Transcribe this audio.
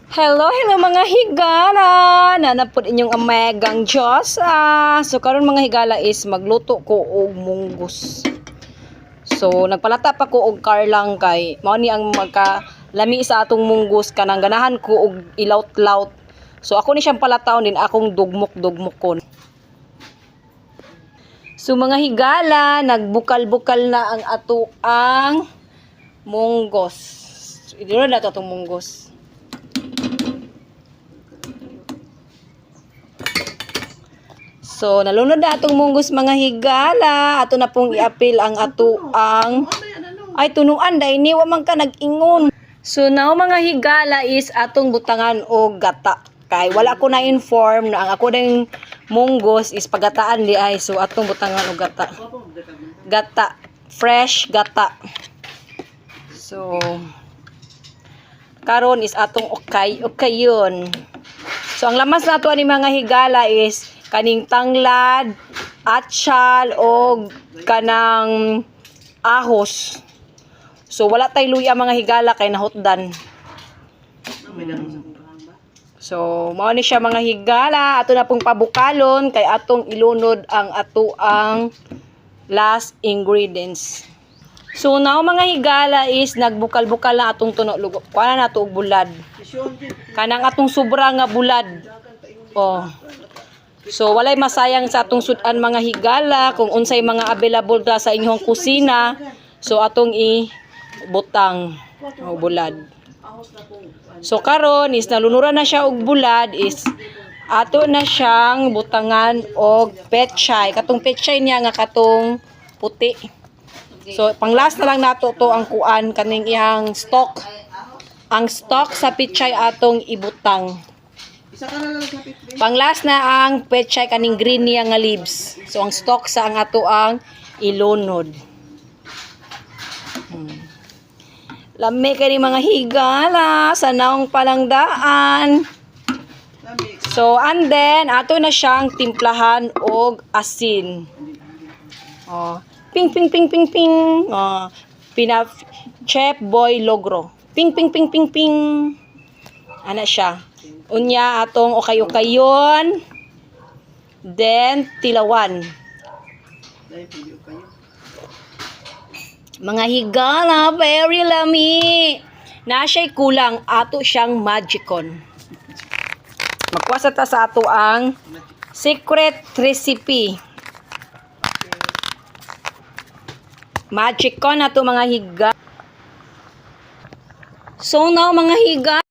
Hello mga higala! Nanapod inyong amegang Diyos. So karon mga higala is magluto ko og munggos. So nagpalata pa ko og karlang kay mao ni ang magkalami sa atong munggos kanang ganahan ko og ilaut-laut. So ako ni siyang palataon din akong dugmok-dugmokon. So mga higala, nagbukal-bukal na ang ato ang munggos. So, idiro na to atong munggos. So, nalunod na atong munggos mga higala. Ato na pong i-apil ang ato ang... Ay, tunuan, dahil ni, wamang ka nag-ingon. So, now mga higala is atong butangan o gata. Kay, wala ko na-inform na ang ako ng munggos is pagataan di ay. So, atong butangan o gata. Gata. Fresh gata. So, karon is atong okay yun. So, ang lamas na ito ni mga higala is kaning tanglad, atsyal, o kanang ahos. So, wala tay luya mga higala kay nahutdan. So, mao ni siya mga higala. Ato na pong pabukalon kay atong ilunod ang ato ang last ingredients. So, now mga higala is nagbukal-bukal na atong tuno lugo. Kuha na nato og bulad. Kanang atong sobra nga bulad. Oh. So, walay masayang sa atong sudan mga higala kung unsay mga available da sa inyong kusina. So, atong ibutang o bulad. So, karon is nalunuran na siya og bulad is ato na siyang butangan og petchay. Katong petchay niya nga katong puti. So, pang last na lang nato to ang kuan kaning iyang stock. Ang stock sa petchay atong ibutang. Pang last na ang petchay kaning green niya nga leaves. So ang stock sa ang ato ang ilunod. Lami kay mga higala sa naong palangdaan. So and then ato na siyang timplahan og asin. Oh, ping ping ping ping ping. Oh, Chef Boy Logro. Ping ping ping ping ping. Ana siya. Unya atong okay-okayon. Then tilawan. Mga higala, very lami. Na siya'y kulang, ato siyang magicon. Magkwasa ta sa ato ang secret recipe. Magicon ato mga higala. So now mga higala,